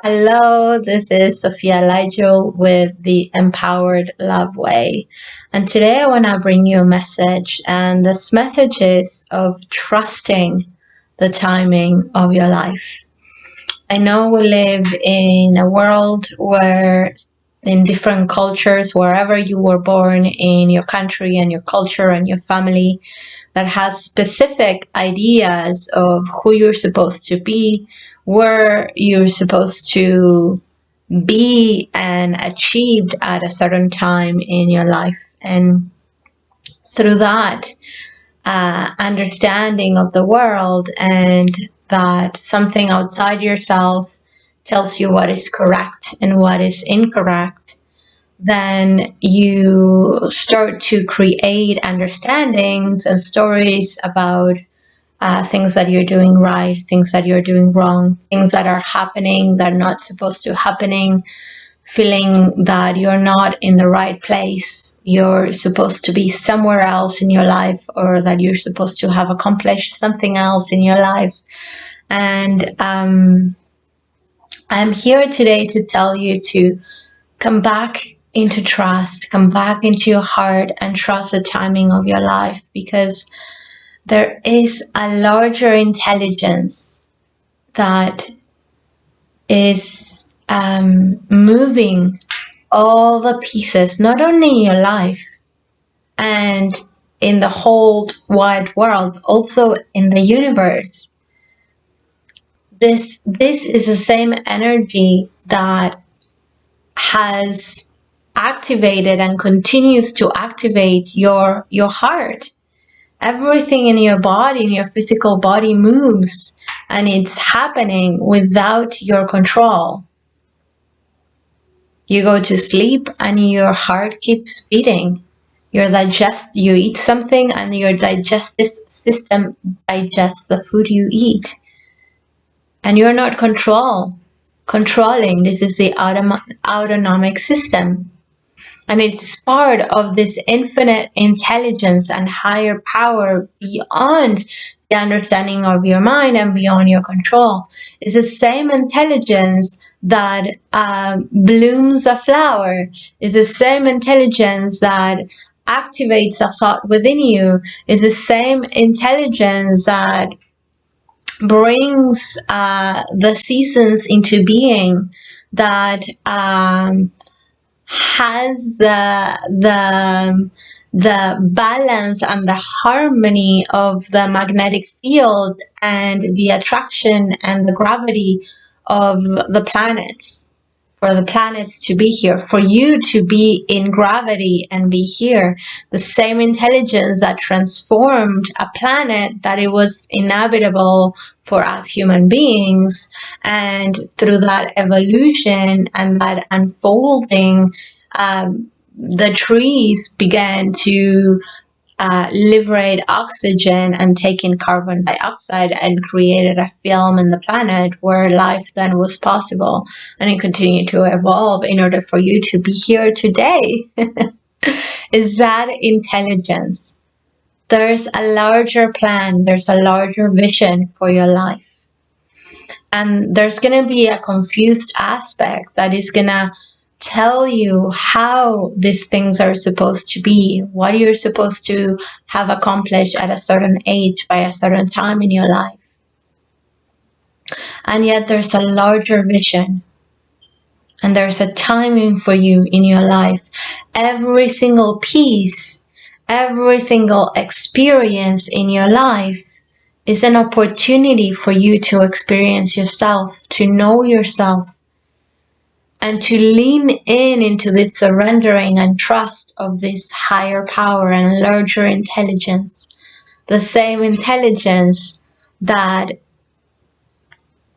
Hello, this is Sofia LightJewel with the Empowered Love Way. And today I want to bring you a message, and this message is of trusting the timing of your life. I know we live in a world where, in different cultures, wherever you were born in your country and your culture and your family, that has specific ideas of who you're supposed to be, where you're supposed to be and achieved at a certain time in your life. And through that understanding of the world, and that something outside yourself tells you what is correct and what is incorrect, then you start to create understandings and stories about things that you're doing right, things that you're doing wrong, things that are happening that are not supposed to happening, feeling that you're not in the right place, you're supposed to be somewhere else in your life, or that you're supposed to have accomplished something else in your life. And I'm here today to tell you to come back into trust, come back into your heart and trust the timing of your life, because there is a larger intelligence that is moving all the pieces, not only in your life and in the whole wide world, also in the universe. This is the same energy that has activated and continues to activate your heart. Everything in your body, in your physical body, moves, and it's happening without your control. You go to sleep and your heart keeps beating. You eat something and your digestive system digests the food you eat. And you're not controlling. This is the autonomic system. And it's part of this infinite intelligence and higher power beyond the understanding of your mind and beyond your control. It's the same intelligence that blooms a flower. It's the same intelligence that activates a thought within you. It's the same intelligence that brings the seasons into being, that has the balance and the harmony of the magnetic field and the attraction and the gravity of the planets, for the planets to be here, for you to be in gravity and be here. The same intelligence that transformed a planet that it was inhabitable for us human beings, and through that evolution and that unfolding, the trees began to liberate oxygen and take in carbon dioxide, and created a film in the planet where life then was possible, and it continued to evolve in order for you to be here today. Is that intelligence? There's a larger plan, there's a larger vision for your life, and there's going to be a confused aspect that is going to tell you how these things are supposed to be, what you're supposed to have accomplished at a certain age by a certain time in your life. And yet there's a larger vision, and there's a timing for you in your life. Every single piece, every single experience in your life is an opportunity for you to experience yourself, to know yourself, and to lean into this surrendering and trust of this higher power and larger intelligence. The same intelligence that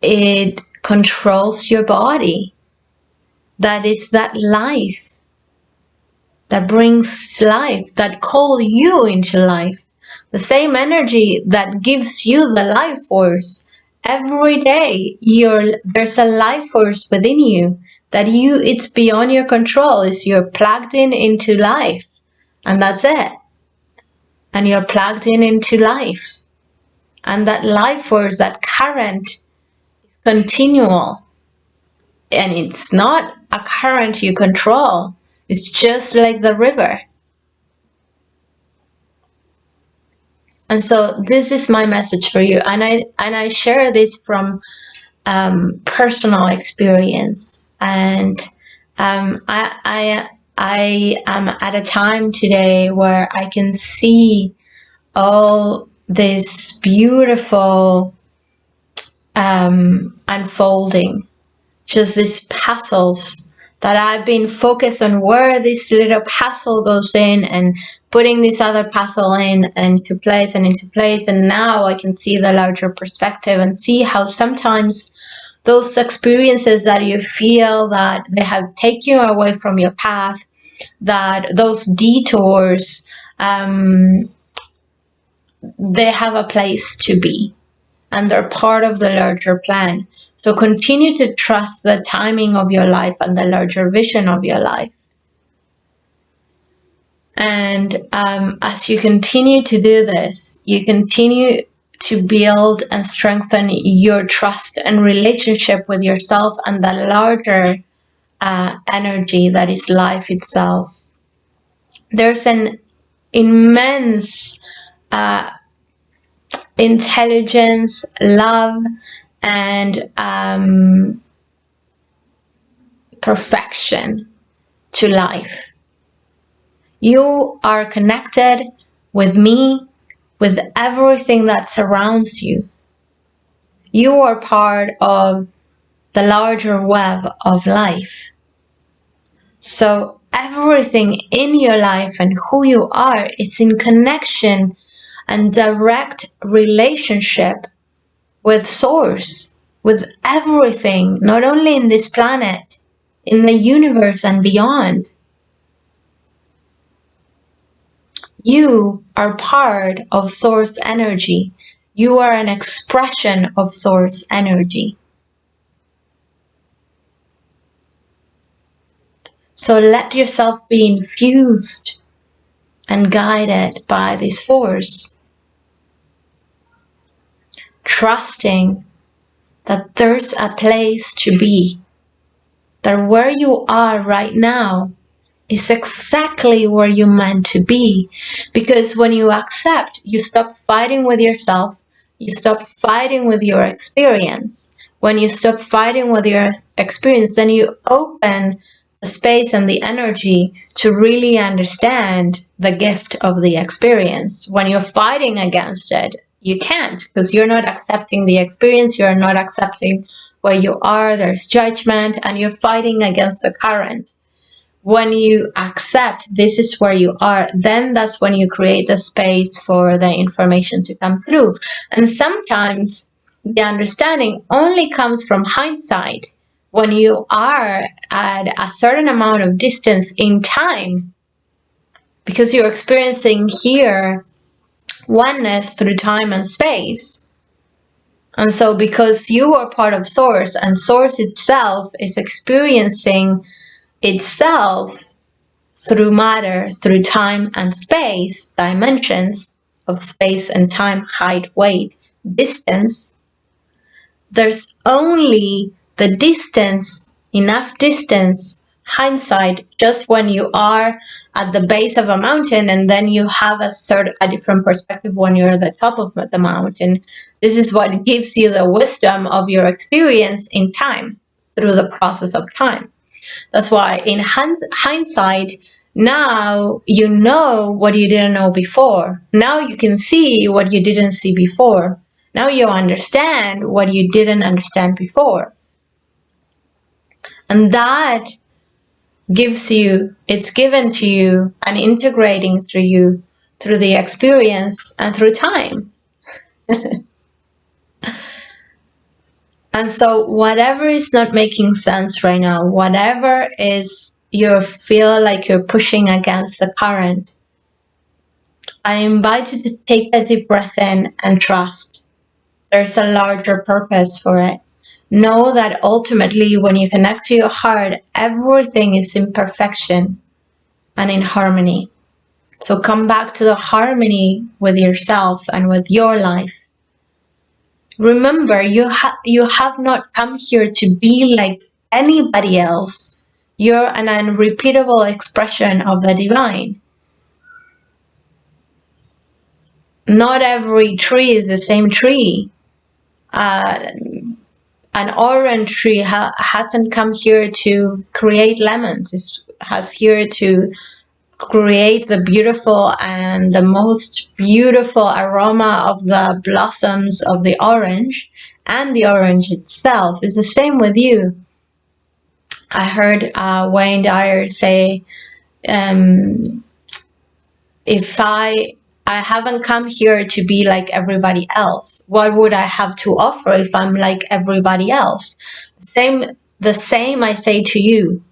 it controls your body, that is that life, that brings life, that calls you into life. The same energy that gives you the life force. Every day there's a life force within you that it's beyond your control. You're plugged into life, and that's it. And you're plugged into life, and that life force, that current, is continual. And it's not a current you control. It's just like the river. And so this is my message for you. And I share this from personal experience. And I am at a time today where I can see all this beautiful unfolding, just these puzzles that I've been focused on where this little puzzle goes in and putting this other puzzle in and into place and into place. And now I can see the larger perspective and see how sometimes those experiences that you feel that they have taken you away from your path, that those detours, they have a place to be, and they're part of the larger plan. So continue to trust the timing of your life and the larger vision of your life. And as you continue to do this, you continue to build and strengthen your trust and relationship with yourself and the larger energy that is life itself. There's an immense intelligence, love, and perfection to life. You are connected with me, with everything that surrounds you. You are part of the larger web of life. So everything in your life and who you are is in connection and direct relationship with Source, with everything, not only in this planet, in the universe and beyond. You are part of Source energy. You are an expression of Source energy. So let yourself be infused and guided by this force, trusting that there's a place to be, that where you are right now is exactly where you're meant to be. Because when you accept, you stop fighting with yourself, you stop fighting with your experience. When you stop fighting with your experience, then you open the space and the energy to really understand the gift of the experience. When you're fighting against it, you can't, because you're not accepting the experience, you're not accepting where you are, there's judgment, and you're fighting against the current. When you accept this is where you are, then that's when you create the space for the information to come through. And sometimes the understanding only comes from hindsight, when you are at a certain amount of distance in time, because you're experiencing here oneness through time and space. And so because you are part of Source, and Source itself is experiencing itself through matter, through time and space, dimensions of space and time, height, weight, distance, there's only the distance, enough distance, hindsight, just when you are at the base of a mountain, and then you have a different perspective when you're at the top of the mountain. This is what gives you the wisdom of your experience in time, through the process of time. That's why in hindsight, now you know what you didn't know before. Now you can see what you didn't see before. Now you understand what you didn't understand before. And that it's given to you and integrating through you, through the experience and through time. And so whatever is not making sense right now, whatever is you feel like you're pushing against the current, I invite you to take a deep breath in and trust. There's a larger purpose for it. Know that ultimately when you connect to your heart, everything is in perfection and in harmony. So come back to the harmony with yourself and with your life. Remember, you have not come here to be like anybody else. You're an unrepeatable expression of the divine. Not every tree is the same tree. An orange tree hasn't come here to create lemons. It has here to create the beautiful and the most beautiful aroma of the blossoms of the orange, and the orange itself is the same with you. I heard Wayne Dyer say, if I haven't come here to be like everybody else, what would I have to offer if I'm like everybody else? The same I say to you.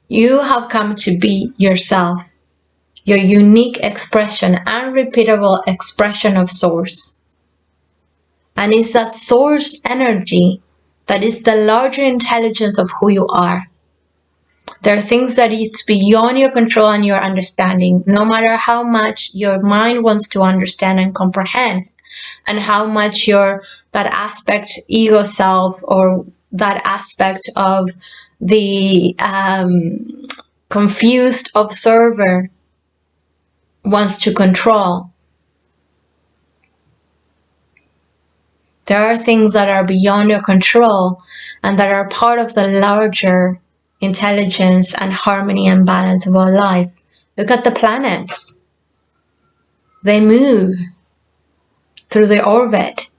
You have come to be yourself, your unique expression, unrepeatable expression of source. And it's that source energy that is the larger intelligence of who you are. There are things that it's beyond your control and your understanding, no matter how much your mind wants to understand and comprehend, and how much that aspect ego self, or that aspect of the confused observer wants to control. There are things that are beyond your control and that are part of the larger intelligence and harmony and balance of our life. Look at the planets. They move through the orbit.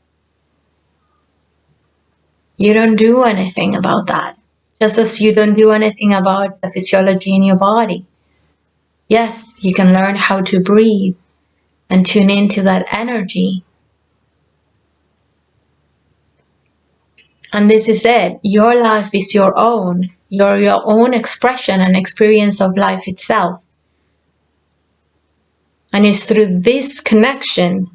You don't do anything about that. Just as you don't do anything about the physiology in your body. Yes, you can learn how to breathe and tune into that energy. And this is it. Your life is your own. You're your own expression and experience of life itself. And it's through this connection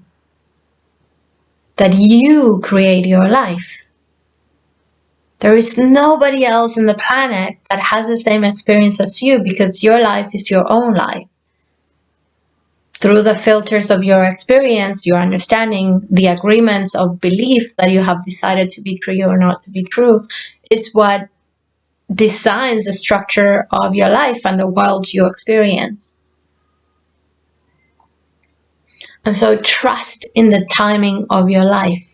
that you create your life. There is nobody else on the planet that has the same experience as you, because your life is your own life. Through the filters of your experience, your understanding, the agreements of belief that you have decided to be true or not to be true, is what designs the structure of your life and the world you experience. And so trust in the timing of your life.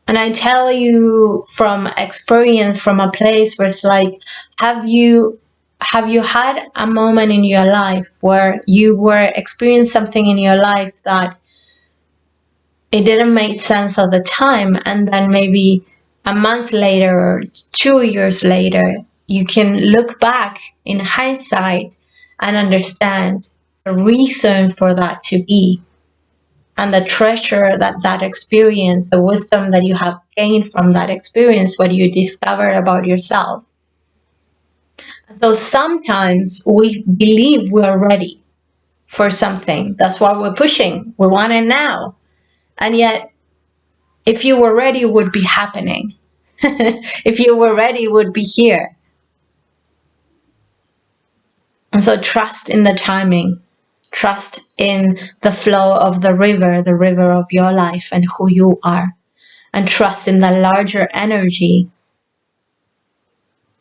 And I tell you from experience, from a place where it's like, have you had a moment in your life where you were experiencing something in your life that it didn't make sense at the time, and then maybe a month later or 2 years later, you can look back in hindsight and understand the reason for that to be, and the treasure that experience, the wisdom that you have gained from that experience, what you discovered about yourself. So sometimes we believe we are ready for something. That's why we're pushing. We want it now. And yet, if you were ready, it would be happening. If you were ready, it would be here. And so trust in the timing. Trust in the flow of the river of your life and who you are. And trust in the larger energy.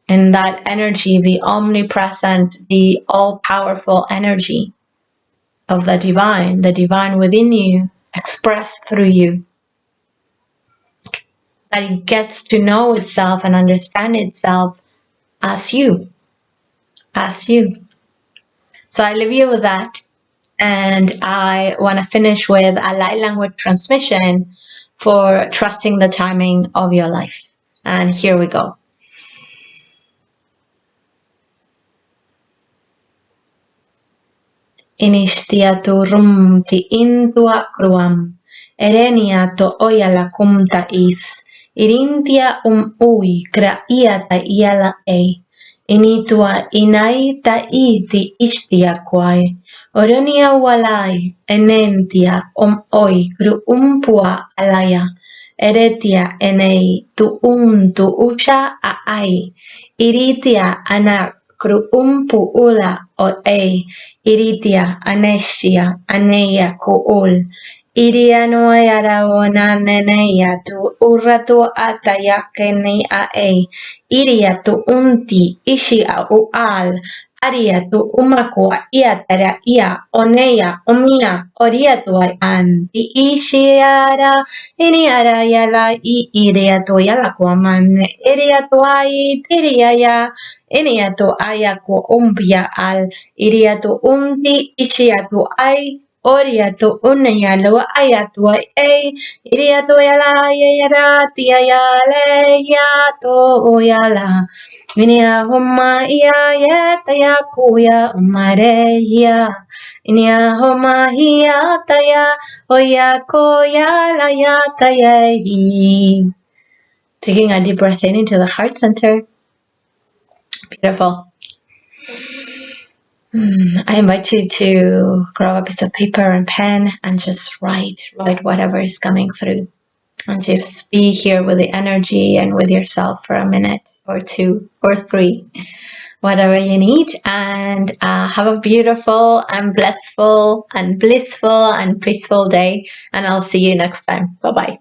In that energy, the omnipresent, the all-powerful energy of the divine within you, expressed through you. That it gets to know itself and understand itself as you. As you. So I leave you with that. And I want to finish with a light language transmission for trusting the timing of your life. And here we go. Inishtia tu rumti intua cruam, erenia to oyala kumta is, irintia ui craiata iala e, initua inaita iti ishtia quae, orenia walai, enentia oi gru umpua alaya, eretia enei tu usha a ai, iritia anak kru ula o e, iritia anesia aneia kool, Iriano yara ona nene yatu urato atayakene ae. Iriatu unti ishi a ual. Ariatu umakua iatara ia oneya omia oriatu an. Di ishiara iniara yala I iriatu yala kuaman. Iriatu ai tiriaya. Iniatu ayaku umbia al. Iriatu unti ishiatu ai. Oriatu unayalo ayatu ay iriatu yala yara tia yale yato yala inia homa ia yata yakuya umareya inia homa ia taya oya koya la yata yai. Taking a deep breath in into the heart center. Beautiful. I invite you to grab a piece of paper and pen and just write whatever is coming through. And just be here with the energy and with yourself for a minute or 2 or 3, whatever you need. And have a beautiful and blissful and peaceful day. And I'll see you next time. Bye-bye.